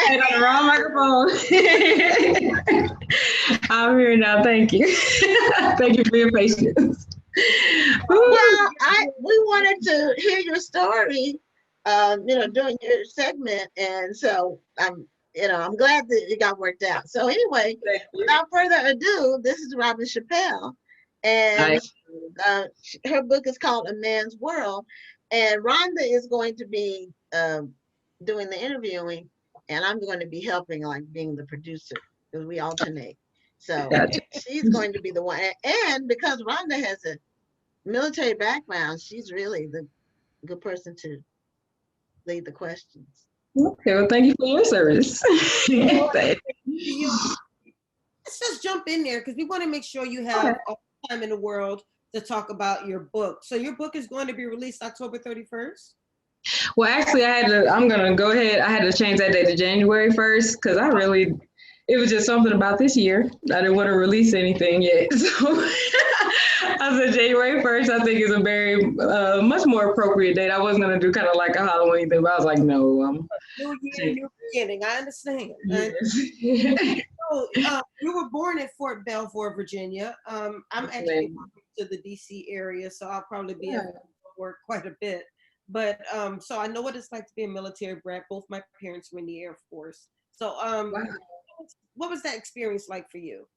Hey, on the wrong microphone. I'm here now. Thank you. Thank you for your patience. Woo. Well, I we wanted to hear your story, during your segment, and so I'm glad that it got worked out. So anyway, Thank you. without further ado, this is Robin Chappelle, and Hi. her book is called A Man's World, and Rhonda is going to be doing the interviewing, and I'm going to be helping, like being the producer, because we alternate. So Gotcha. she's going to be the one, and because Rhonda has a military background, she's really the good person to lead the questions. Okay, well, thank you for your service. Well, Thank- let's just jump in there because we want to make sure you okay. have all the time in the world to talk about your book. So your book is going to be released October 31st. Well, actually, I'm going to go ahead. I had to change that date to January 1st because it was just something about this year. I didn't want to release anything yet. So I said January 1st, I think is a very much more appropriate date. I wasn't going to do kind of like a Halloween thing, but I was like, no. New year, new beginning. I understand. Yes. So, you were born in Fort Belvoir, Virginia. I'm actually moving to the DC area, so I'll probably be at work quite a bit. But so I know what it's like to be a military brat. Both my parents were in the Air Force. So Wow. what was that experience like for you?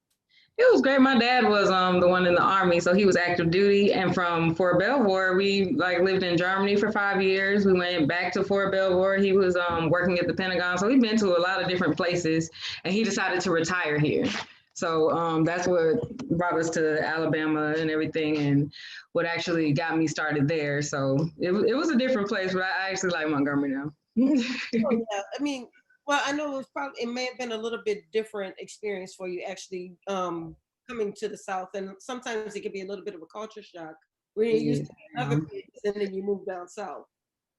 It was great. My dad was the one in the army, so he was active duty. And from Fort Belvoir, we like lived in Germany for 5 years. We went back to Fort Belvoir. He was working at the Pentagon, so he'd been to a lot of different places. And he decided to retire here. So that's what brought us to Alabama and everything, and what actually got me started there. So it was a different place, but I actually like Montgomery now. Oh, yeah. I mean, well, I know it may have been a little bit different experience for you actually coming to the South, and sometimes it can be a little bit of a culture shock when you're used Yeah. to other places and then you move down south.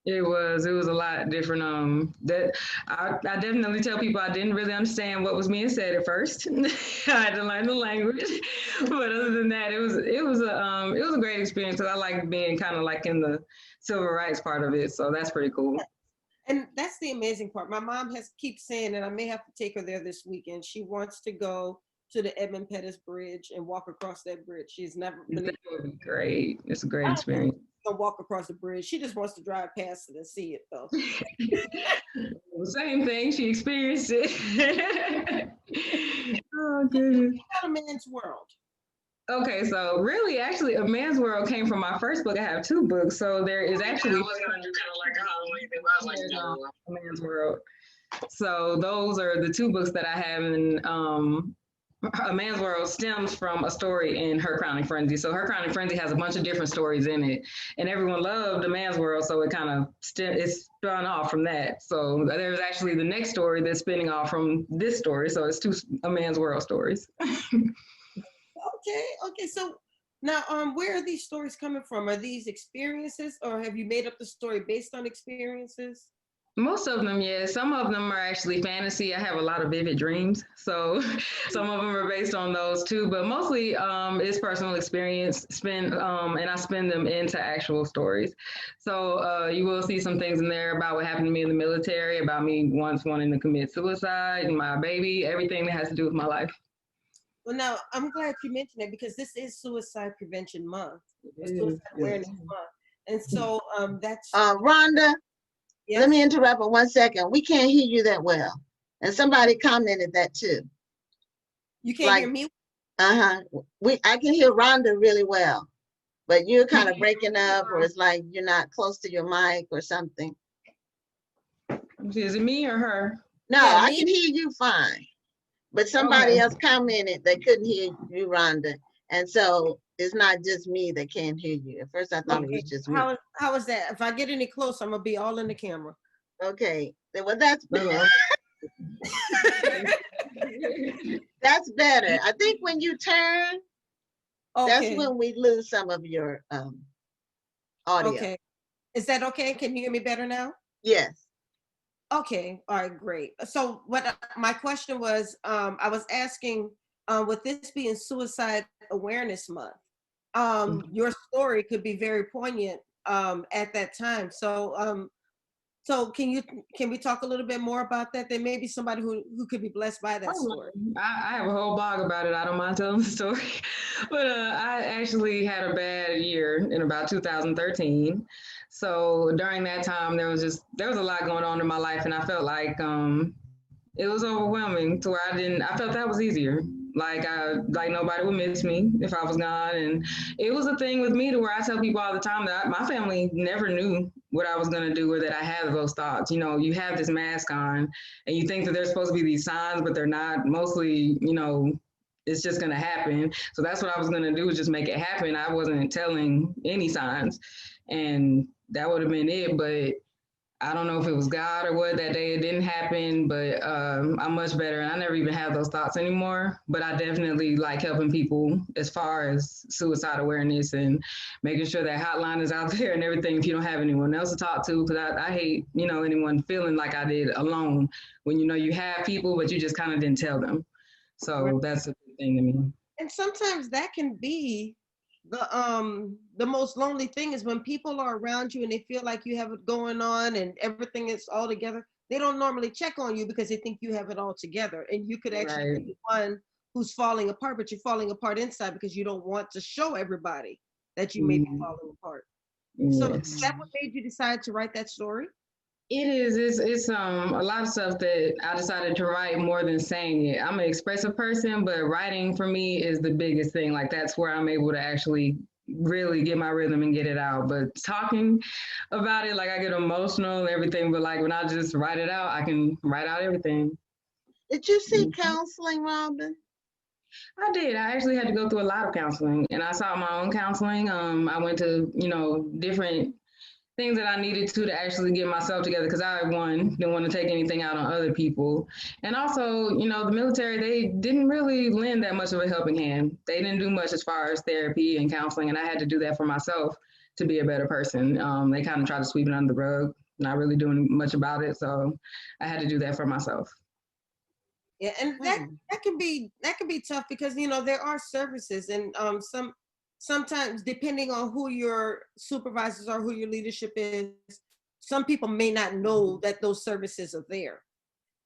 It was a lot different. That I definitely tell people I didn't really understand what was being said at first. I had to learn the language, but other than that, it was a great experience because I like being kind of like in the civil rights part of it. So that's pretty cool. And that's the amazing part. My mom has keeps saying, and I may have to take her there this weekend. She wants to go to the Edmund Pettus Bridge and walk across that bridge. She's never been That would be great. It's a great experience. to walk across the bridge. She just wants to drive past it and see it, though. Same thing. She experienced it. Oh goodness. Not a man's world. Okay, so really, actually, A Man's World came from my first book. I have two books, so there is actually. I was gonna do kind of like a Halloween thing, but I was like, no, A Man's World. So those are the two books that I have, and A Man's World stems from a story in Her Crowning Frenzy. So Her Crowning Frenzy has a bunch of different stories in it, and everyone loved A Man's World, so it kind of it's spun off from that. So there's actually the next story that's spinning off from this story. So it's two A Man's World stories. Okay. So now, where are these stories coming from? Are these experiences, or have you made up the story based on experiences? Most of them, yeah. Some of them are actually fantasy. I have a lot of vivid dreams, so some of them are based on those too. But mostly, it's personal experience. And I spin them into actual stories. So you will see some things in there about what happened to me in the military, about me once wanting to commit suicide, and my baby, everything that has to do with my life. Well, now I'm glad you mentioned it because this is Suicide Prevention Month, It Suicide is. Awareness Month, and so that's Rhonda, let yes. me interrupt for 1 second. We can't hear you that well, and somebody commented that too. You can't hear me. I can hear Rhonda really well, but you're kind of breaking up, or it's like you're not close to your mic or something. Is it me or her? No, Yeah, I can hear you fine. But somebody else commented they couldn't hear you, Rhonda. And so it's not just me that can't hear you. At first I thought it was just me. How is that? If I get any closer, I'm gonna be all in the camera. Okay. Well, that's that's better. I think when you turn, that's when we lose some of your audio. Okay. Is that okay? Can you hear me better now? Yes. Okay, all right, great. So what my question was, I was asking, with this being Suicide Awareness Month, your story could be very poignant at that time. So So can we talk a little bit more about that? There may be somebody who could be blessed by that story. I have a whole blog about it. I don't mind telling the story. But I actually had a bad year in about 2013. So during that time, there was a lot going on in my life, and I felt like it was overwhelming to where I felt that was easier. Like nobody would miss me if I was gone. And it was a thing with me to where I tell people all the time that my family never knew what I was going to do or that I had those thoughts. You know, you have this mask on and you think that there's supposed to be these signs, but they're not. Mostly, you know, it's just going to happen. So that's what I was going to do, was just make it happen. I wasn't telling any signs, and that would have been it. But I don't know if it was God or what that day it didn't happen, but I'm much better. And I never even have those thoughts anymore. But I definitely like helping people as far as suicide awareness and making sure that hotline is out there and everything if you don't have anyone else to talk to. Because I hate, you know, anyone feeling like I did alone when you know you have people, but you just kind of didn't tell them. So that's a good thing to me. And sometimes that can be the most lonely thing, is when people are around you and they feel like you have it going on and everything is all together. They don't normally check on you because they think you have it all together, and you could actually be the one who's falling apart, but you're falling apart inside because you don't want to show everybody that you may be falling apart. So is that what made you decide to write that story? It is. It's a lot of stuff that I decided to write more than saying it. I'm an expressive person, but writing for me is the biggest thing. Like, that's where I'm able to actually really get my rhythm and get it out. But talking about it, like, I get emotional and everything, but like when I just write it out, I can write out everything. Did you seek counseling, Robin? I did. I actually had to go through a lot of counseling, and I sought my own counseling. I went to, you know, different things that I needed to actually get myself together, because I, one, didn't want to take anything out on other people. And also, you know, the military, they didn't really lend that much of a helping hand. They didn't do much as far as therapy and counseling, and I had to do that for myself to be a better person. They kind of tried to sweep it under the rug, not really doing much about it. So I had to do that for myself. Yeah, and that can be tough, because, you know, there are services, and sometimes, depending on who your supervisors are, who your leadership is, some people may not know that those services are there.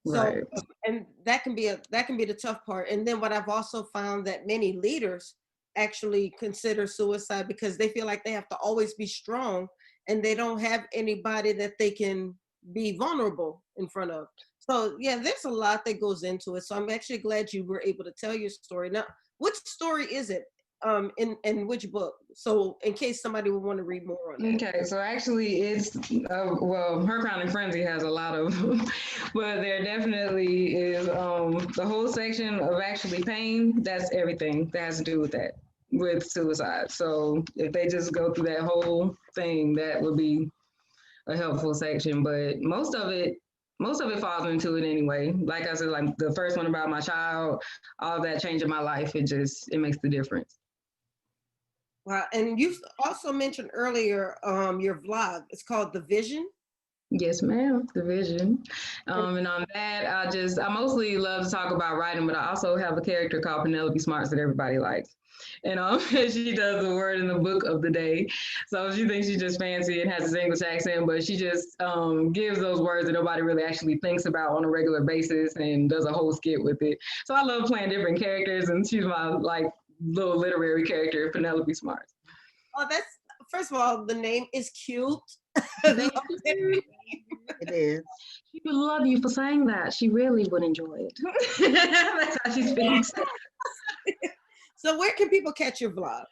So, and that can be the tough part. And then what I've also found, that many leaders actually consider suicide because they feel like they have to always be strong, and they don't have anybody that they can be vulnerable in front of. So yeah, there's a lot that goes into it. So I'm actually glad you were able to tell your story. Now, which story is it? In which book? So in case somebody would want to read more on that. Okay, so actually it's, well, Her Crowning Frenzy has a lot of them, but there definitely is the whole section of actually pain. That's everything that has to do with that, with suicide. So if they just go through that whole thing, that would be a helpful section. But most of it falls into it anyway. Like I said, like the first one about my child, all that change in my life, it makes the difference. Wow. And you also mentioned earlier your vlog. It's called The Vision. Yes, ma'am. The Vision. And on that, I mostly love to talk about writing, but I also have a character called Penelope Smarts that everybody likes. And she does the word in the book of the day. So she thinks she's just fancy and has a English accent, but she just gives those words that nobody really actually thinks about on a regular basis and does a whole skit with it. So I love playing different characters, and she's my like little literary character, Penelope Smarts. Oh, that's, first of all, the name is cute. It is. She would love you for saying that. She really would enjoy it. That's how she speaks. So where can people catch your vlog?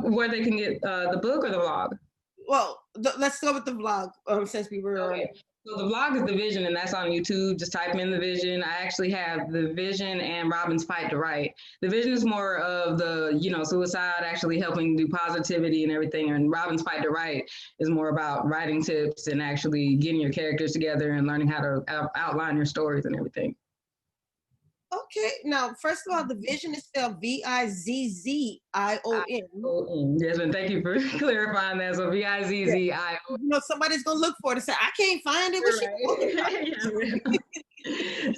Where they can get the book or the vlog? Well, let's go with the vlog, since we were okay. So the vlog is The Vision, and that's on YouTube. Just type in The Vision. I actually have The Vision and Robin's Fight to Write. The Vision is more of the, you know, suicide, actually helping do positivity and everything. And Robin's Fight to Write is more about writing tips and actually getting your characters together and learning how to outline your stories and everything. Okay. Now, first of all, The Vision is spelled Vizzion. Yes, and thank you for clarifying that. So Vizzion. You know, somebody's gonna look for it and say, "I can't find it."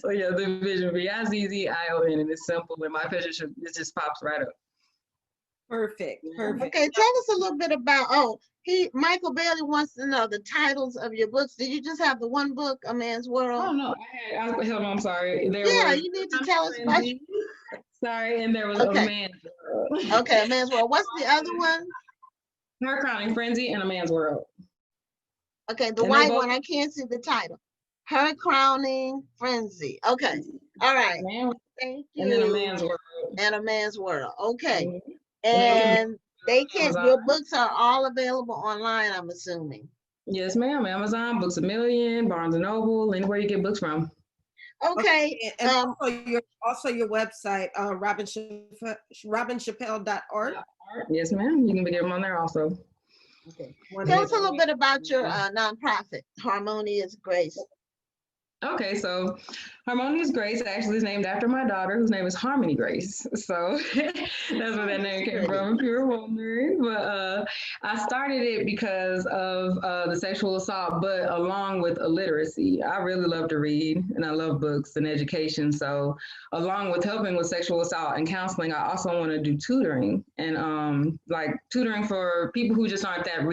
So yeah, The Vision, Vizzion, and it's simple. And my picture it just pops right up. Perfect. Perfect. Okay, tell us a little bit about, Michael Bailey wants to know the titles of your books. Did you just have the one book, A Man's World? Oh no, hold on, I'm sorry. There Yeah, was you need to tell us about. Sorry, and there was Okay. A Man's World. Okay, A Man's World. What's the other one? Her Crowning Frenzy and A Man's World. Okay, the And white one, I can't see the title. Her Crowning Frenzy. Okay, all right. Thank you. And then A Man's World. And A Man's World. Okay. Mhm. And they can, Amazon. your books are all available online, I'm assuming. Yes, ma'am. Amazon, Books A Million, Barnes and Noble, anywhere you get books from. Okay. And also your website, robinchappelle.org. Yes, ma'am. You can get them on there also. Okay. Tell us a little bit about your nonprofit, Harmonious Grace. Okay, so Harmonious Grace actually is named after my daughter, whose name is Harmony Grace. So that's where that name came from, if you're wondering. But I started it because of the sexual assault, but along with illiteracy. I really love to read, and I love books and education. So along with helping with sexual assault and counseling, I also want to do tutoring, and like tutoring for people who just aren't at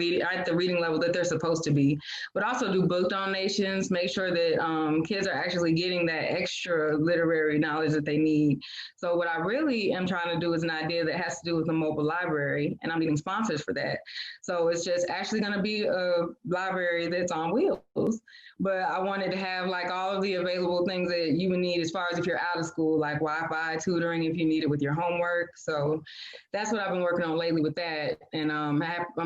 the reading level that they're supposed to be, but also do book donations, make sure that kids are actually getting that extra literary knowledge that they need. So what I really am trying to do is an idea that has to do with the mobile library, and I'm getting sponsors for that. So it's just actually going to be a library that's on wheels, but I wanted to have like all of the available things that you would need as far as if you're out of school, like Wi-Fi, tutoring if you need it with your homework. So that's what I've been working on lately with that. And I'm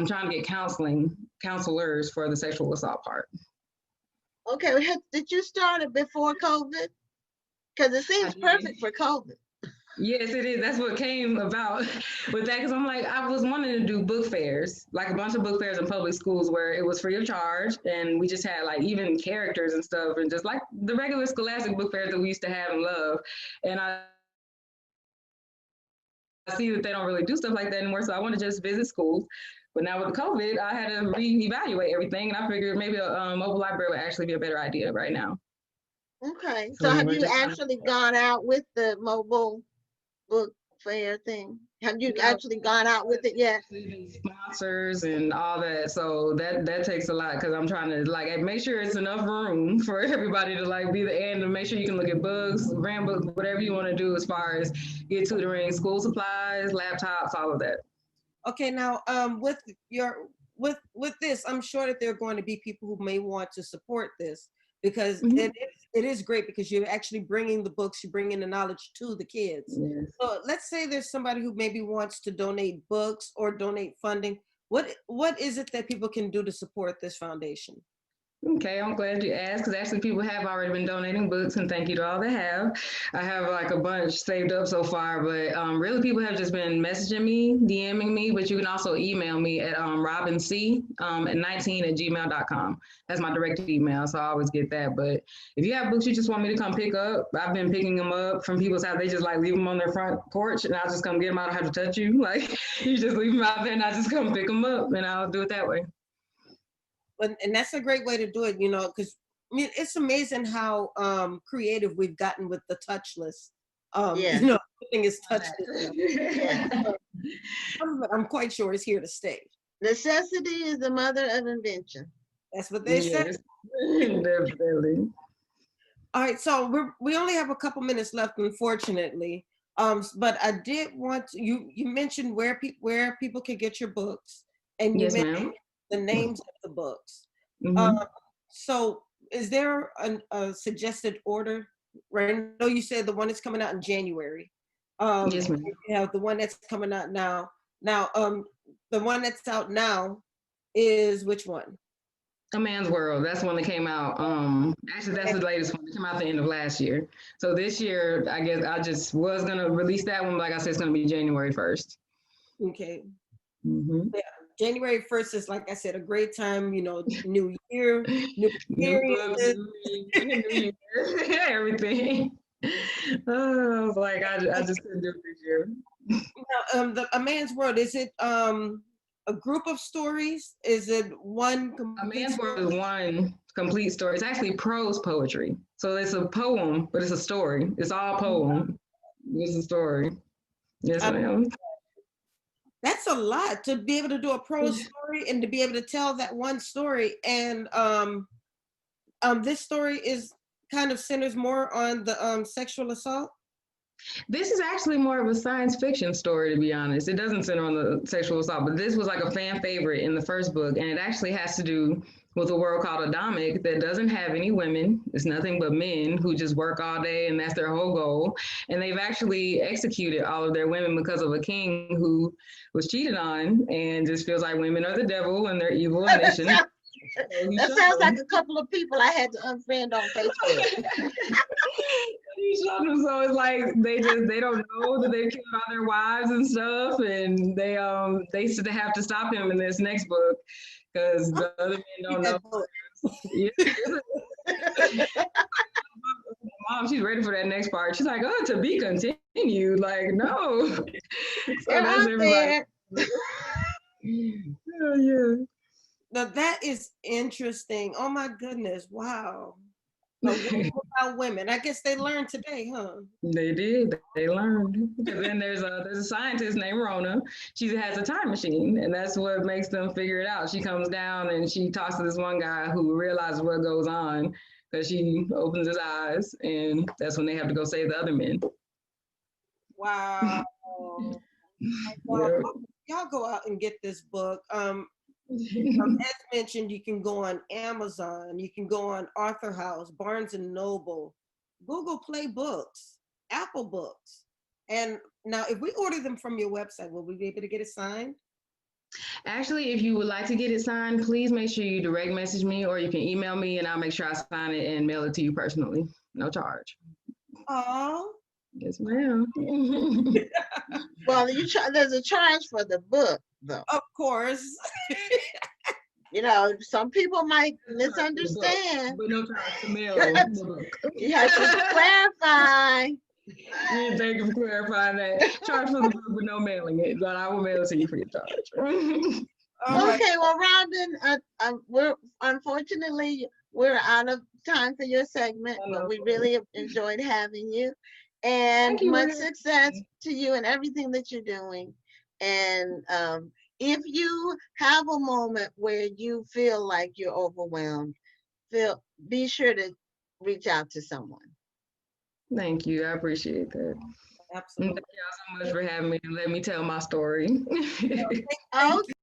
trying to get counselors for the sexual assault part. Okay, did you start it before COVID? Because it seems perfect for COVID. Yes, it is. That's what came about with that. Because I'm like, I was wanting to do book fairs, like a bunch of book fairs in public schools where it was free of charge. And we just had like even characters and stuff, and just like the regular scholastic book fairs that we used to have and love. And I see that they don't really do stuff like that anymore. So I want to just visit schools. But now with the COVID, I had to reevaluate everything. And I figured maybe a mobile library would actually be a better idea right now. Okay. So have you actually gone out with the mobile book fair thing? Have you actually gone out with it yet? Sponsors and all that. So that takes a lot, because I'm trying to like make sure it's enough room for everybody to like be the end and make sure you can look at books, rent books, whatever you want to do as far as get tutoring, school supplies, laptops, all of that. Okay, now with this, I'm sure that there are going to be people who may want to support this, because it is great, because you're actually bringing the books, you're bringing the knowledge to the kids. Yes. So let's say there's somebody who maybe wants to donate books or donate funding. What is it that people can do to support this foundation? Okay, I'm glad you asked, because actually people have already been donating books, and thank you to all that have. I have like a bunch saved up so far, but really people have just been messaging me, DMing me, but you can also email me at robinc19@gmail.com. That's my direct email, so I always get that. But if you have books you just want me to come pick up, I've been picking them up from people's house. They just like leave them on their front porch, and I'll just come get them. I don't have to touch you. Like, you just leave them out there, and I just come pick them up, and I'll do it that way. And that's a great way to do it, because I mean, it's amazing how creative we've gotten with the touchless. Everything is touchless. I'm quite sure it's here to stay. Necessity is the mother of invention. That's what they say. Definitely. All right, so we only have a couple minutes left, unfortunately. But I did want to, you mentioned where people can get your books, and you mentioned the names of the books. So is there a suggested order? Right, I know you said the one that's coming out in January. Yes, ma'am. You have the one that's coming out now. Now, the one that's out now is which one? A Man's World. That's one that came out. Actually, that's the latest one. It came out at the end of last year. So this year, I guess I just was gonna release that one. Like I said, it's gonna be January 1st. Okay. Yeah. January 1st is, like I said, a great time, new year, new experiences. New year, everything. I was like, I just couldn't do it this year. Now, A Man's World, is it a group of stories? Is it one A Man's World is one complete story. It's actually prose poetry. So it's a poem, but it's a story. It's all poem. It's a story. Yes, ma'am. That's a lot to be able to do a prose story and to be able to tell that one story. And this story is kind of centers more on the sexual assault. This is actually more of a science fiction story, to be honest. It doesn't center on the sexual assault, but this was like a fan favorite in the first book, and it actually has to do with a world called Adamic that doesn't have any women. It's nothing but men who just work all day, and that's their whole goal. And they've actually executed all of their women because of a king who was cheated on, and just feels like women are the devil and they're evil and they shouldn't. That sounds like a couple of people I had to unfriend on Facebook. So it's like they don't know that they killed all their wives and stuff, and they have to stop him in this next book because the other men don't know. Yeah. Mom, she's ready for that next part. She's like, oh, to be continued. Like, no. So that's everybody. Yeah. Now that is interesting. Oh my goodness! Wow. About women. I guess they learned today, huh? They did. They learned. And then there's a scientist named Rona. She has a time machine, and that's what makes them figure it out. She comes down and she talks to this one guy who realizes what goes on because she opens his eyes, and that's when they have to go save the other men. Wow. Yeah. Y'all go out and get this book. As mentioned, you can go on Amazon, you can go on Arthur House, Barnes and Noble, Google Play Books, Apple Books. And now if we order them from your website, will we be able to get it signed? Actually, if you would like to get it signed, please make sure you direct message me, or you can email me and I'll make sure I sign it and mail it to you personally. No charge. Oh. Yes, ma'am. Well, there's a charge for the book, though. Of course. You know, some people might misunderstand. But no charge to mail the book. You have to clarify. Yeah, thank you for clarifying that. Charge for the book, but no mailing it. But I will mail it to you for your charge. Okay, well, Rhonda, unfortunately we're out of time for your segment, but we really enjoyed having you. And much success to you and everything that you're doing. And if you have a moment where you feel like you're overwhelmed, be sure to reach out to someone. Thank you. I appreciate that. Absolutely. Thank y'all so much for having me and let me tell my story. Okay.